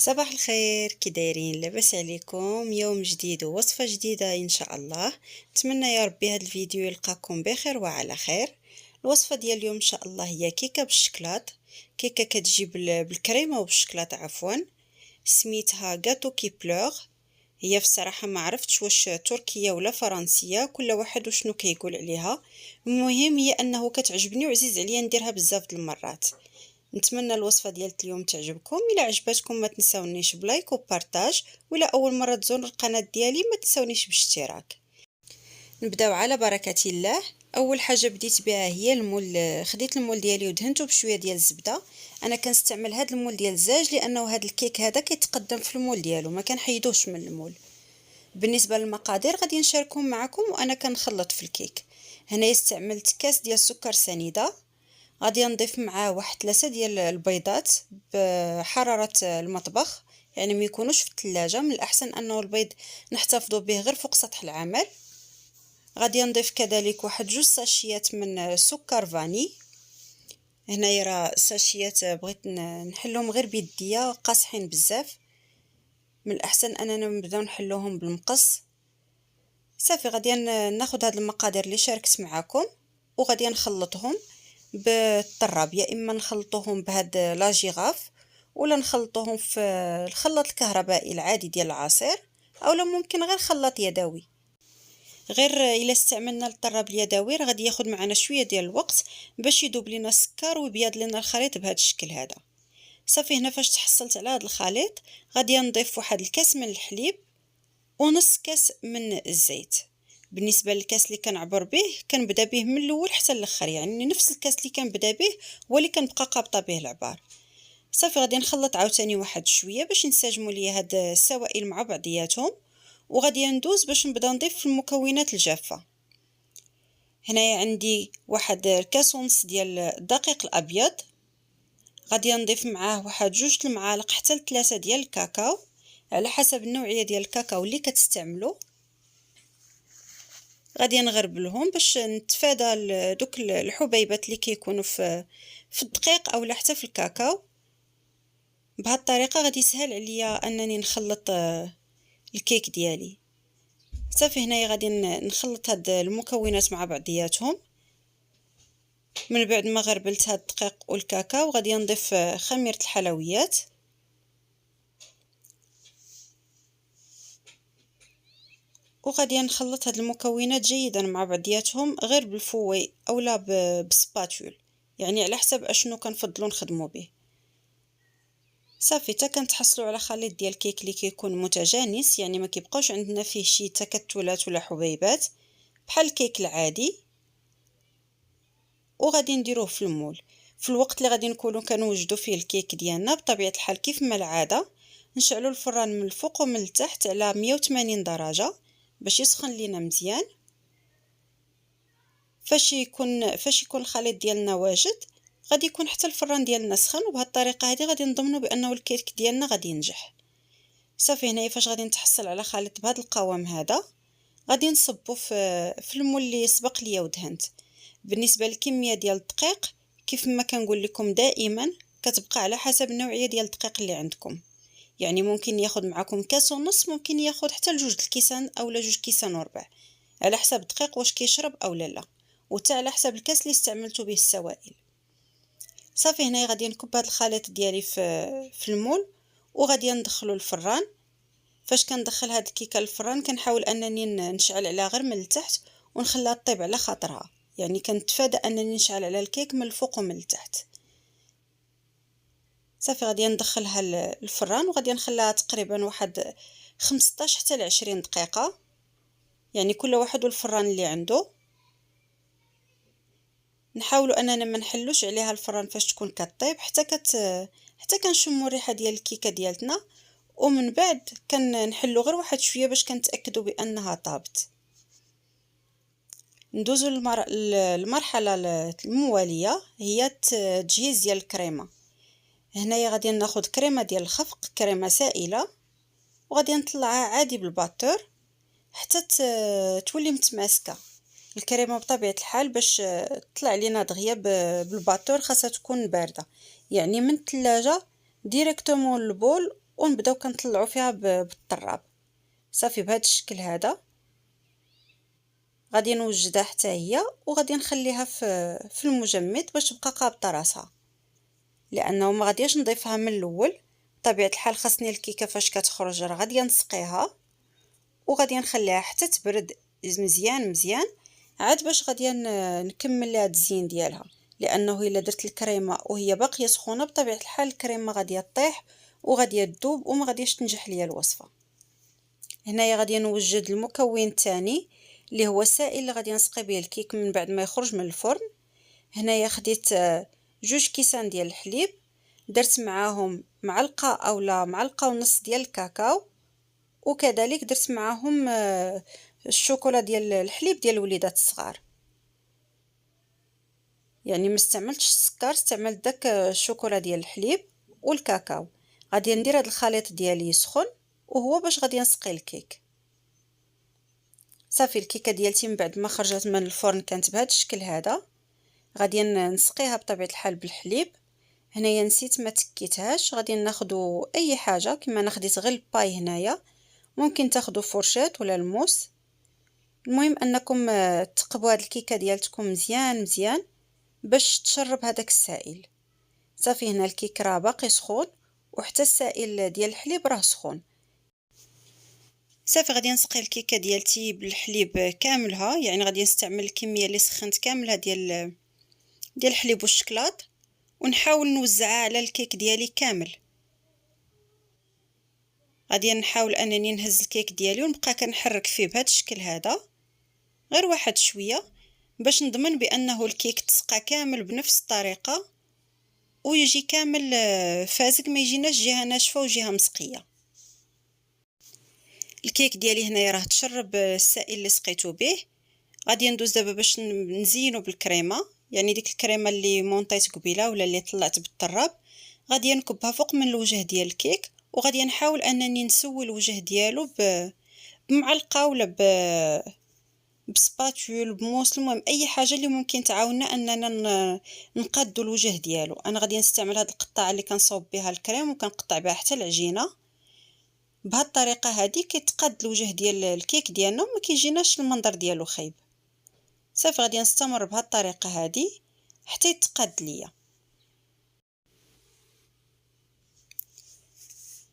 صباح الخير، كي دايرين؟ لاباس عليكم؟ يوم جديد ووصفة جديدة ان شاء الله. نتمنى يا ربي هذا الفيديو يلقاكم بخير وعلى خير. الوصفة ديال اليوم ان شاء الله هي كيكة بالشكلاط. كيكة كتجي بالكريمة وبالشكلاط عفوا. سميتها غاتو كي بلوغ. هي في الصراحة ما عرفتش واش تركية ولا فرنسية، كل واحد وشنو كيقول عليها. المهم هي انه كتعجبني وعزيز عليا نديرها بزاف د المرات. نتمنى الوصفه ديال اليوم تعجبكم. الا عجبتكم ما تنساونيش بلايك وبارطاج، ولا اول مره تزوروا القناه ديالي ما تنساونيش بالاشتراك. نبداو على بركه الله. اول حاجه بديت بها هي المول. خديت المول ديالي ودهنته بشويه ديال الزبده. انا كنستعمل هذا المول ديال الزاج لانه هذا الكيك هذا كيتقدم في المول ديالو، ما كنحيدوش من المول. بالنسبه للمقادير غادي نشاركهم معكم وانا كنخلط في الكيك. هنا استعملت كاس ديال السكر سنيده. غادي نضيف معاه واحد 3 ديال البيضات بحرارة المطبخ، يعني ما يكونوش في الثلاجة. من الأحسن أنه البيض نحتفظ به غير فوق سطح العمل. غادي نضيف كذلك واحد 2 ساشيات من سكر فاني. هنايا راه ساشيات بغيت نحلهم غير بيديا، قاصحين بزاف. من الأحسن أننا نبداو نحلوهم بالمقص. صافي غادي ناخذ هاد المقادير اللي شاركت معكم وغادي نخلطهم بالطراب، يا اما نخلطوهم بهاد لاجيغاف ولا نخلطوهم في الخلاط الكهربائي العادي ديال العصير، اولا ممكن غير خلاط يدوي. غير الا استعملنا الطراب اليدوي راه غادي ياخذ معنا شويه ديال الوقت باش يذوب لنا السكر ويبيض لنا الخليط بهذا الشكل هذا. صافي هنا فاش تحصلت على هذا الخليط غادي نضيف واحد الكاس من الحليب ونص كاس من الزيت. بالنسبه للكاس اللي كنعبر به كنبدا به من الاول حتى الاخر، يعني نفس الكاس اللي كنبدا به هو اللي كنبقى قابطه به العبار. صافي غادي نخلط عاوتاني واحد شويه باش ينسجموا لي هاد السوائل مع بعضياتهم، وغادي ندوز باش نبدا نضيف في المكونات الجافه. هنايا عندي واحد الكاس ونص ديال الدقيق الابيض. غادي نضيف معاه واحد 2 المعالق حتى ل3 ديال الكاكاو، على حسب النوعيه ديال الكاكاو اللي كتستعملوا. غادي نغربلهم باش نتفادى دوك الحبيبات اللي كيكونوا في الدقيق او حتى في الكاكاو. بهذه الطريقه غادي يسهل عليا انني نخلط الكيك ديالي. صافي هنايا غادي نخلط هاد المكونات مع بعضياتهم. من بعد ما غربلت هاد الدقيق والكاكاو غادي نضيف خميره الحلويات. وغادي نخلط هاد المكونات جيدا مع بعضياتهم غير بالفوي اولا بسباتول، يعني على حسب اشنو كنفضلوا نخدموا به. صافي حتى كنتحصلوا على خليط ديال الكيك اللي كيكون متجانس، يعني ما كيبقاوش عندنا فيه شي تكتلات ولا حبيبات بحال الكيك العادي. وغادي نديروه في المول. في الوقت اللي غادي نكونوا كنوجدوا فيه الكيك ديالنا بطبيعه الحال كيف ما العاده نشعلوا الفران من الفوق ومن التحت على 180 درجه باش يسخن لينا مزيان. فاش يكون الخليط ديالنا واجد غادي يكون حتى الفران ديالنا سخن، وبهذه الطريقه هذه غادي نضمنوا بانه الكيك ديالنا غادي ينجح. صافي هنايا فاش غادي نتحصل على خليط بهذا القوام هذا غادي نصبو في المول اللي سبق ليا ودهنت. بالنسبه للكميه ديال الدقيق كيف ما كنقول لكم دائما كتبقى على حسب النوعيه ديال الدقيق اللي عندكم، يعني ممكن ياخذ معكم كاس ونص، ممكن ياخذ حتى لجوج الكيسان اولا 2 كيسان وربع، على حسب الدقيق واش كيشرب او لا، وتا على حسب الكاس اللي استعملتوا به السوائل. صافي هنا غادي نكب هذا الخليط ديالي في المول وغادي ندخلو الفران. فاش كندخل هاد الكيكه للفران كنحاول انني نشعل عليها غير من التحت ونخليها طيب على خاطرها، يعني كنتفادى انني نشعل على الكيك من الفوق ومن التحت. صافي غادي ندخلها للفران وغادي نخليها تقريبا واحد 15 حتى ل 20 دقيقه، يعني كل واحد والفران اللي عنده. نحاولوا اننا ما نحلوش عليها الفران فاش تكون كطيب حتى كنشموا الريحه ديال الكيكه ديالتنا، ومن بعد كنحلو غير واحد شويه باش كنتاكدوا بانها طابت. ندوزو المرحله المواليه هي تجهيز ديال الكريمه. هنايا غادي ناخذ كريمه ديال الخفق، كريمه سائله، وغادي نطلعها عادي بالباتور حتى تولي متماسكه. الكريمه بطبيعه الحال باش تطلع لينا دغيا بالباتور خاصها تكون بارده، يعني من الثلاجه ديريكتومون للبول ونبداو كنطلعوا فيها بالطراب. صافي بهذا الشكل هذا غادي نوجدها حتى هي، وغادي نخليها في المجمد باش تبقى قابطه راسها، لانه ما غاديش نضيفها من الاول. بطبيعه الحال خاصني الكيكه فاش كتخرج راه غادي نسقيها وغادي نخليها حتى تبرد مزيان مزيان، عاد باش غادي نكمل لها التزيين ديالها، لانه الا درت الكريمه وهي باقيه سخونه بطبيعه الحال الكريمه غادي تطيح وغادي تذوب وما غاديش تنجح ليا الوصفه. هنايا غادي نوجد المكون الثاني اللي هو السائل اللي غادي نسقي به الكيك من بعد ما يخرج من الفرن. هنايا خديت 2 كيسان ديال الحليب، درت معاهم معلقه اولا معلقه ونص ديال الكاكاو، وكذلك درت معاهم الشوكولا ديال الحليب ديال الوليدات الصغار، يعني ما استعملتش السكر، استعملت داك الشوكولا ديال الحليب والكاكاو. غادي ندير هذا الخليط ديالي يسخن وهو باش غادي نسقي الكيك. صافي الكيكه ديالتي من بعد ما خرجت من الفرن كانت بهذا الشكل هذا، غادي نسقيها بطبيعه الحال بالحليب. هنايا نسيت ما تكيتهاش، غادي ناخذوا اي حاجه كما انا خديت غير الباي، هنايا ممكن تاخذوا فورشات ولا الموس. المهم انكم تقبوا هذه الكيكه ديالتكم مزيان مزيان باش تشرب هذاك السائل. صافي هنا الكيك راه باقي سخون وحتى السائل ديال الحليب راه سخون. صافي غادي نسقي الكيكه ديالتي بالحليب كاملها، يعني غادي نستعمل الكميه اللي سخنت كاملها ديال الحليب والشكلاط، ونحاول نوزعها على الكيك ديالي كامل. غادي نحاول انني نهز الكيك ديالي ونبقى كنحرك فيه بهذا الشكل هذا غير واحد شويه باش نضمن بانه الكيك تسقى كامل بنفس الطريقه ويجي كامل فازق، ما يجيناش جهه ناشفه وجهه مسقيه. الكيك ديالي هنايا راه تشرب السائل اللي سقيته به. غادي ندوز دابا باش نزينو بالكريمه، يعني ديك الكريمه اللي مونطيت قبيله ولا اللي طلعت بالطراب غادي نكبها فوق من الوجه ديال الكيك، وغادي نحاول انني نسوي الوجه ديالو بمعلقه ولا بسباتول بموس، المهم اي حاجه اللي ممكن تعاوننا اننا نقادو الوجه ديالو. انا غادي نستعمل هاد القطعه اللي كنصوب بها الكريم وكنقطع بها حتى العجينه. بهاد الطريقه هذه كيتقاد الوجه ديال الكيك ديالنا وما كيجيناش المنظر ديالو خايب. صافي غادي نستمر بهاد الطريقه هذه حتى يتقاد ليا.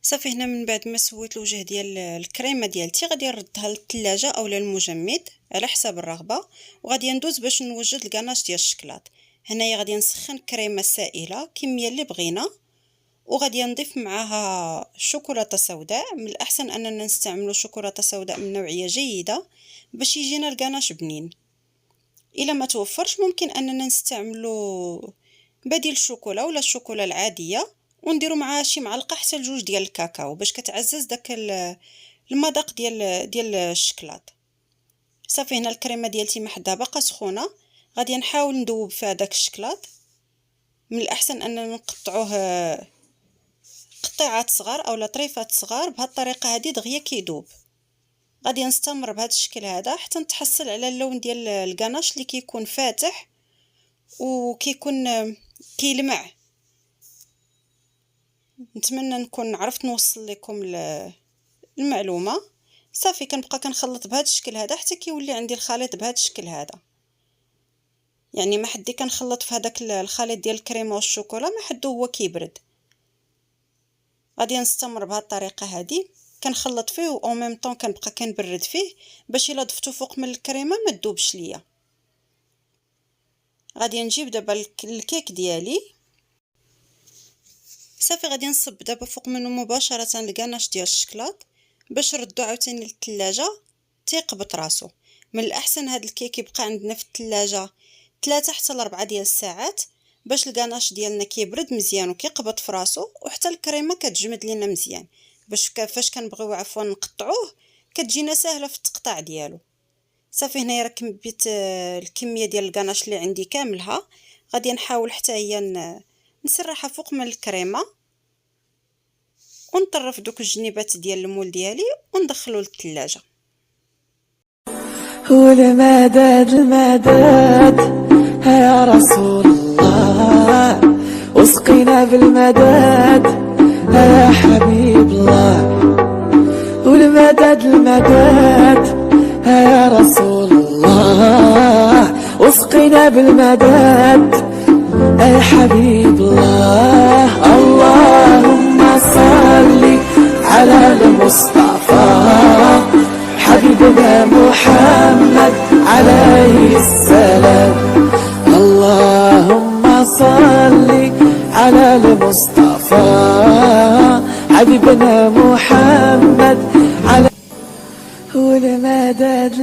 صافي هنا من بعد ما سويت الوجه ديال الكريمه ديالتي غادي نردها للثلاجه اولا المجمد على حساب الرغبه، وغادي ندوز باش نوجد الكاناش ديال الشكلاط. هنايا غادي نسخن كريمه سائله كميه اللي بغينا، وغادي نضيف معاها شوكولاته سوداء. من الاحسن اننا نستعملوا شوكولاته سوداء من نوعيه جيده باش يجينا الكاناش بنين. الا ما توفرش ممكن اننا نستعملوا بديل الشوكولا ولا الشوكولا العاديه، ونديروا معها شي معلقه حتى لجوج ديال الكاكاو باش كتعزز داك المذاق ديال الشكلاط. صافي هنا الكريمه ديالتي محدا باقا سخونه، غادي نحاول ندوب فيها داك الشكلاط. من الاحسن اننا نقطعوه قطعات صغار اولا طريفات صغار، بهذه الطريقه هذه دغيا كيدوب. غادي نستمر بهذا الشكل هذا حتى نتحصل على اللون ديال الكاناش اللي كيكون فاتح وكيكون كيلمع. نتمنى نكون عرفت نوصل لكم المعلومه. صافي كنبقى كنخلط بهذا الشكل هذا حتى كيولي عندي الخليط بهذا الشكل هذا، يعني ما حدي كنخلط في هذاك الخليط ديال الكريمه والشوكولا ما حدو هو كيبرد. غادي نستمر بهذه الطريقه هذه كنخلط فيه او ميم طون كنبقى كنبرد فيه باش الا ضفتو فوق من الكريمه ما تذوبش ليا. غادي نجيب دابا الكيك ديالي. صافي غادي نصب دابا فوق منه مباشره الكاناش ديال الشكلاط باش نردو عاوتاني للثلاجه تيقبط راسو. من الاحسن هذا الكيك يبقى عندنا في الثلاجه 3 حتى ل 4 ديال الساعات باش الكاناش ديالنا كيبرد مزيان وكيقبط في راسو، وحتى الكريمه كتجمد لينا مزيان باش فاش كنبغيو عفوا نقطعوه كتجينا سهله في التقطاع ديالو. صافي هنايا راه كمبيت الكميه ديال الكاناش اللي عندي كاملها، غادي نحاول حتى هي نسرحها فوق من الكريمه ونطرف دوك الجنيبات ديال المول ديالي وندخلو للثلاجه. والمدد المدد يا رسول الله، وسقينا بالمدد يا حبيب الله. المدد يا رسول الله، واسقنا بالمدد يا حبيب الله. اللهم صل على المصطفى حبيبنا محمد عليه السلام. اللهم صل على المصطفى حبيبنا محمد على والمدد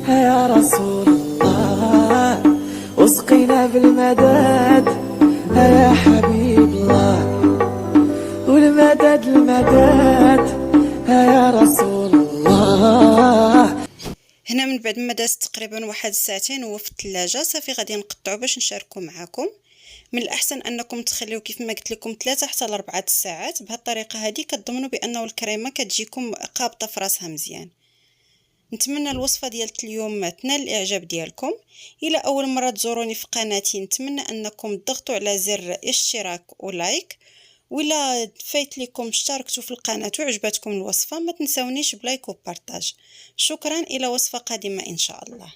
يا رسول الله، واسقنا بالمدد يا حبيب الله. والمدد يا رسول الله. هنا من بعد ما دازت تقريبا واحد ساعتين هو في الثلاجه، صافي غادي نقطعو باش نشاركو معكم. من الاحسن انكم تخليو كيف ما قلت لكم 3 حتى ل 4 ساعات. بهذه الطريقه هذه كتضمنوا بانه الكريمه كتجيكم قابطه في راسها مزيان. نتمنى الوصفه ديال اليوم تنال الاعجاب ديالكم. الى اول مره تزوروني في قناتي نتمنى انكم تضغطوا على زر اشتراك ولايك، ولا فايت لكم اشتركتوا في القناه وعجبتكم الوصفه ما تنسونيش بلايك وبارطاج. شكرا، الى وصفه قادمه ان شاء الله.